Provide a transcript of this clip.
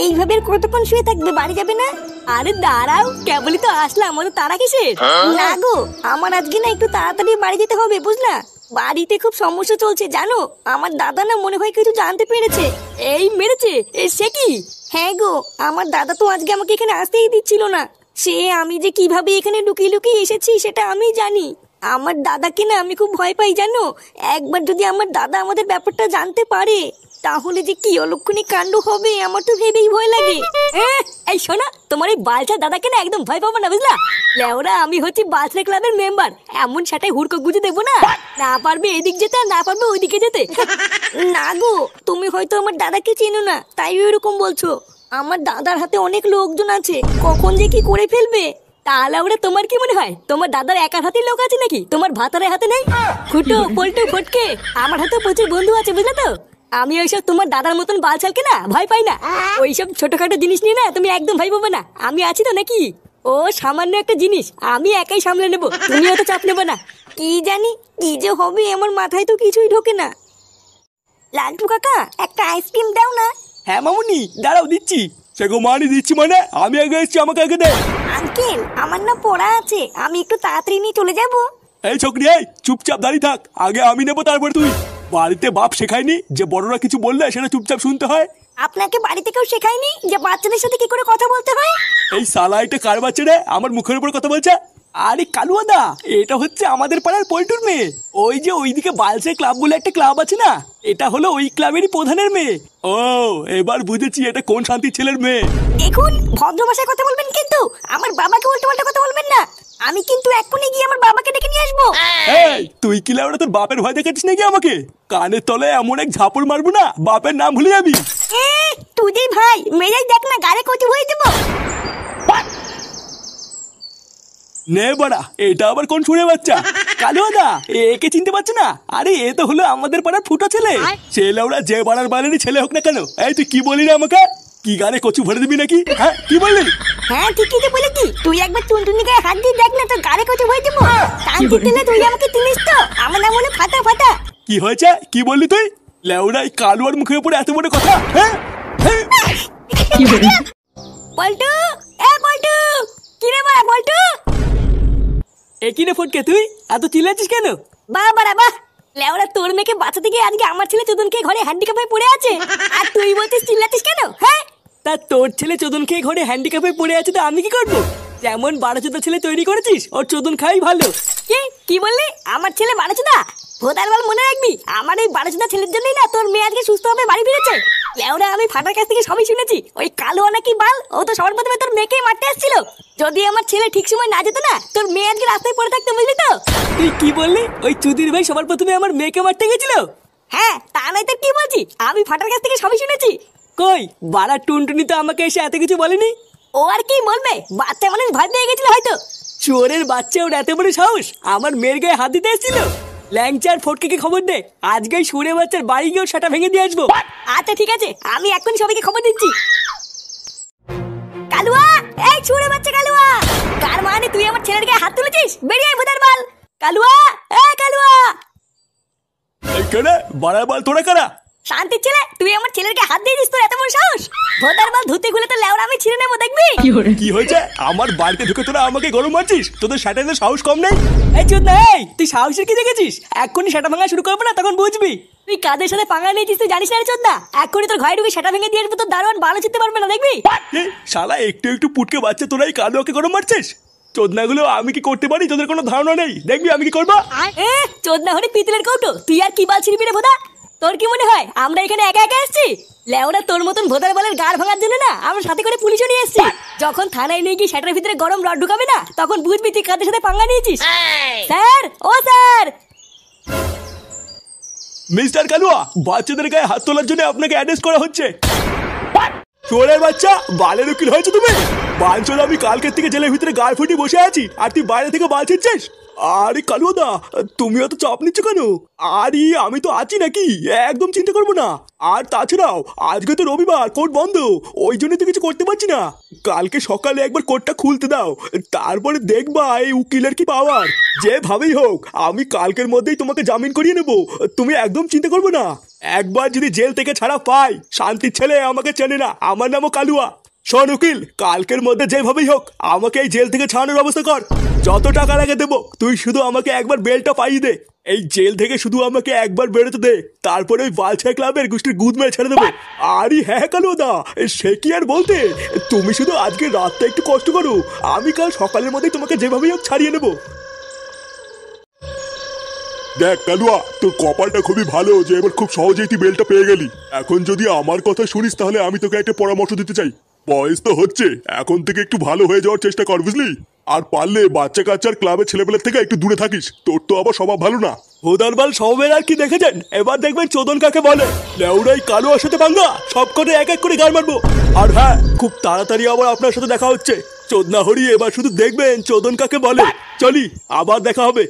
এইভাবে কতক্ষণ শুয়ে থাকবে, বাড়ি যাবে না? আরে দাঁড়াও, কেবলই তো আসলাম, আমাদের তারা কিসের? না গো, আমার আজকে না একটু তাড়াতাড়ি বাড়ি যেতে হবে, বুঝলা? বাড়িতে খুব সমস্যা চলছে জানো। আমার দাদা না মনে হয় কিছু জানতে পেরেছে। এই মেরেছে? সে কি? হ্যাঁ গো, আমার দাদা তো আজকে আমাকে এখানে আসতেই দিচ্ছিল না। সে আমি যে কিভাবে এখানে লুকিয়ে লুকিয়ে এসেছি সেটা আমি জানি। আমার দাদাকে না আমি খুব ভয় পাই জানো। একবার যদি আমার দাদা আমাদের ব্যাপারটা জানতে পারে তাহলে যে কি অলক্ষণী কাণ্ড হবে আমার তো ভেবেই ভয় লাগে। এই শোনা, তোমার এই বালছা দাদাকে না একদম ভয় পাবো না, বুঝলা? লেওরা আমি হচ্ছি বালছা ক্লাবের মেম্বার, এমন সেটাই হুড়কো গুজে দেবো না। না পারবে এদিক যেতে আর না পারবে ওইদিকে যেতে। না গো, তুমি হয়তো আমার দাদাকে চেনো না তাই এরকম বলছো। আমার দাদার হাতে অনেক লোকজন আছে, কখন যে কি করে ফেলবে। তাহলে ওরা তোমার কি মনে হয় তোমার দাদার একার হাতে লোক আছে নাকি? তোমার ভাতারের হাতে নেই? ফুটো পল্টু ফটকে, আমার হাতে প্রচুর বন্ধু আছে, বুঝলে তো? আমি ওইসব তোমার দাদার মতন বালছালকে না ভয় পাই না। ওইসব ছোটখাটো জিনিস নিয়ে না তুমি একদম ভয় পাবে না, আমি আছি তো নাকি? ও সামান্য একটা জিনিস, আমি একাই সামলে নেবো, তুমি অত চাপ নেবো না। কি জানি কি যে হবে, আমার মাথায় তো কিছুই ঢোকে না। লালটু কাকা, একটা আইসক্রিম দাও না। হ্যাঁ মামুনি, দাঁড়াও দিচ্ছি। সে গো মানি দিচ্ছি মানে? আমি আগে এসছি, আমাকে আগে দে। আঙ্কেল, আমার না পড়া আছে, আমি একটু তাড়াতাড়ি নিয়ে চলে যাবো। এই ছোকরি, এই চুপচাপ দাঁড়িয়ে থাক, আগে আমি নেবো তারপর তুই। বাড়িতে বাপ শেখায়নি যে বড়রা কিছু বললে সেটা চুপচাপ শুনতে হয়? আপনাকে বাড়িতে কেউ শেখায়নি যে বাচ্চাদের সাথে কি করে কথা বলতে হয়? এই শালা এটা কার বাচ্চা রে আমার মুখের উপর কথা বলছে? আরে কালুয়াদা, এটা হচ্ছে আমাদের পাড়ার পল্টুর মেয়ে। ওই যে ওইদিকে বালসের ক্লাব বলে একটা ক্লাব আছে না, এটা হলো ওই ক্লাবেরই প্রধানের মেয়ে। ও এবার বুঝেছি এটা কোন শান্তির ছেলের মেয়ে। দেখুন, ভদ্র ভাষায় কথা বলবেন, কিন্তু আমার বাবাকে উল্টো পাল্টা কথা বলবেন না। আমি কিন্তু এক্ষুনি গিয়ে আমার বাবাকে ডেকে নিয়ে আসবো। এই তুই কি লাউড়া তোর বাপের ভয় দেখাচ্ছিস নাকি আমাকে? কানের তলে এমন এক ঝাপড় মারবো না বাপের নাম ভুলে যাবি। তুই যেই ভাই মেয়েই দেখ না, গাড়ি কচু হয়ে দেবো। নে বাড়া, এটা আবার কোন শুনে বাচ্চা? কালুয়াদা, একে চিনতে পারছে না? আরে এ তো হলো আমাদের পাড়ার ফুটো ছেলে। সে লাউড়া যে বাড়ার বাড়ারই ছেলে হোক না কেন। এই তুই কি বলি রে আমাকে? কি গানে কচু ভরে দিবি নাকি? হ্যাঁ কি বললি? হ্যাঁ ঠিকই তো বলেছি, তুই একবার টুনটুনি গায়ে হাত দিয়ে দেখ না, তোর গাড়ি কচু হয়ে দেবো। শান্তি দিলে তুই আমাকে চিনিস তো, আমার নাম হলো ফাটা ফাটা। কি হয়েছে? কি বললি তুই? লেউড়া এই কালুয়ার মুখের উপরে এত বড় কথা? হ্যাঁ পল্টু, পল্টু, কি রে বাড়া পল্টু? একই রে ফটকে, তুই এত চিল্লাচ্ছিস কেন? বাহ বাড়া বাহ, লেওরা তোর মেয়েকে বাঁচাতে গিয়ে আজকে আমার ছেলে চোদন খেয়ে ঘরে হ্যান্ডিক্যাপ হয়ে পড়ে আছে, আর তুই বলছিস চিল্লাচ্ছিস কেন? হ্যাঁ, তা তোর ছেলে চোদন খেয়ে ঘরে হ্যান্ডিক্যাপ হয়ে পড়ে আছে, তো আমি কি করবো? যেমন 12 ছেলে তৈরি করেছিস, ওর চোদন খাই ভালো। কি বললি? আমার ছেলে বাড়াচোদা? ভোদার বল, মনে রাখবি আমার এই বাড়াচোদা ছেলের জন্যই না তোর মেয়ে আজকে সুস্থভাবে বাড়ি ফিরেছে। লেওরা আমি ফাটার কাছ থেকে সবই শুনেছি। ওই কালো নাকি বাল, ও তো সবার প্রথমে তোর মেয়েকেই মারতে আসছিল। যদি আমার ছেলে ঠিক সময় না যেত না, তোর মেয়ে আজকে রাস্তায় পড়ে থাকতো, বুঝলি তো? তুই কি বললি? ওই চুদির ভাই সবার প্রথমে আমার মেয়েকে মারতে গেছিল? হ্যাঁ, তা নয় তো কি বলছি, আমি ফাটার কাছ থেকে সবই শুনেছি। কই বাড়া টুনটুনি তো আমাকে এসে এত কিছু বলেনি। ও আর কি বলবে, বাচ্চা মানুষ ভয় পেয়ে গেছিল হয়তো। চোরের বাচ্চা, ওর এত বড় সাহস আমার মেয়ের গায়ে হাত দিতে এসেছিল। ল্যাংচার ফটকে খবর দে, আজকে সুরে বাচ্চার বাড়ি গিয়ে সেটা ভেঙে দিয়ে আসবো। আচ্ছা ঠিক আছে, আমি এক্ষুনি সবাইকে খবর দিচ্ছি। কালুয়া, এই সুরে বাচ্চা কালুয়া, কার মানে তুই আমার ছেলের গায়ে হাত তুলেছিস? বেরিয়ে আয় ভোদার বাল। কালুয়া, কালুয়া। এই কেনে বাড়ার বাল, তোরা কারা? শান্তির ছেলে, তুই আমার ছেলের গায়ে হাত দিয়েছিস, তোর এত বড় সাহস? ভোদার বাল, ধুতে খুলে তো লেওরা আমি ছিঁড়ে নেবো, দেখবি? কি হয়েছে? আমার বাড়িতে ঢুকে তোরা আমাকে গরম মারছিস? তোদের সেটাতে সাহস কম নেই? এই চোদ না, এই তুই সাহসের কি দেখেছিস? এক্ষুনি সেটা ভাঙা শুরু করবো না, তখন বুঝবি। তুই কাদের সাথে পাঙ্গা নিয়েছিস তুই জানিস না রে চোদনা? এক্ষুনি তোর ঘরে ঢুকে সেটা ভেঙে দিয়ে আসবো, তোর দারোয়ান ভালো চিনতে পারবে না, দেখবি? শালা একটু একটু পুটকে বাচ্চা, তোরা এই কালুয়াকে গরম মারছিস? চোদনাগুলো আমি কি করতে পারি তোদের কোনো ধারণা নেই, দেখবি আমি কি করবো। চোদনা হলে পিতলের কৌটো, তুই আর কি বাল ছিড়বি রে ভোদা? তোর কি মনে হয় আমরা এখানে একা একা এসেছি? লেওরা তোর মতন ভোদার বলের গাড় ভাঙার জন্য না আমরা সাথে করে পুলিশও নিয়ে এসেছি। যখন থানায় নিয়ে গিয়ে সেটার ভিতরে গরম রড ঢুকাবে না, তখন বুঝবি তুই কাদের সাথে পাঙ্গা নিয়েছিস। স্যার, ও স্যার। মিস্টার কালুয়া, বাচ্চাদের গায়ে হাত তোলার জন্য আপনাকে অ্যারেস্ট করা হচ্ছে। চোরের বাচ্চা, বালের উকিল হয়েছে তুমি? বাঞ্চল, আমি কালকের থেকে জেলের ভিতরে গায়ে ফুটি বসে আছি আর তুই বাইরে থেকে বাল ছিড়ছিস? আরে কালুদা, তুমি অত চাপ নিচ্ছ কেন? আরে আমি তো আছি নাকি, একদম চিন্তা করবো না। আর তাছাড়াও আজকে তো রবিবার, কোর্ট বন্ধ, ওই জন্য তো কিছু করতে পারছি না। কালকে সকালে একবার কোর্টটা খুলতে দাও, তারপরে দেখবা এই উকিলের কি পাওয়ার। যেভাবেই হোক আমি কালকের মধ্যেই তোমাকে জামিন করিয়ে নেবো, তুমি একদম চিন্তা করবে না। একবার যদি জেল থেকে ছাড়া পাই, শান্তির ছেলে আমাকে চেনে না, আমার নামও কালুয়া। শোন উকিল, কালকের মধ্যে যেভাবেই হোক আমাকে এই জেল থেকে ছাড়ানোর ব্যবস্থা কর। যত টাকা লাগে দেবো, তুই শুধু আমাকে একবার বেলটা পাইয়ে দে। এই জেল থেকে শুধু আমাকে একবার বেরোতে দে, তারপরে ওই বালছাই ক্লাবের গোষ্ঠীর গুদ মেরে ছেড়ে দেবো। আরে হ্যাঁ কালুয়া দা, সে কি আর বলতে, তুমি শুধু আজকে রাতটা একটু কষ্ট করো, আমি কাল সকালের মধ্যেই তোমাকে যেভাবেই হোক ছাড়িয়ে নেবো। দেখ কালুয়া, তোর কপালটা খুবই ভালো যে এবার খুব সহজেই তুই বেলটা পেয়ে গেলি। এখন যদি আমার কথা শুনিস তাহলে আমি তোকে একটা পরামর্শ দিতে চাই। বয়স তো হচ্ছে, এখন থেকে একটু ভালো হয়ে যাওয়ার চেষ্টা কর, বুঝলি? আর পারলে বাচ্চা কাচ্চার ক্লাবের ছেলেপেলের থেকে একটু দূরে থাকিস, তোর তো আবার স্বভাব ভালো না। ভোদারবাল সবের আর কি দেখেছেন, এবার দেখবেন চোদন কাকে বলে। লেউড়াই কালুয়ার সাথে ভাঙ্গা সব কটা এক এক করে গাল মারবো। আর হ্যাঁ, খুব তাড়াতাড়ি আবার আপনার সাথে দেখা হচ্ছে। চোদনা হরি, এবার শুধু দেখবেন চোদন কাকে বলে। চলি, আবার দেখা হবে।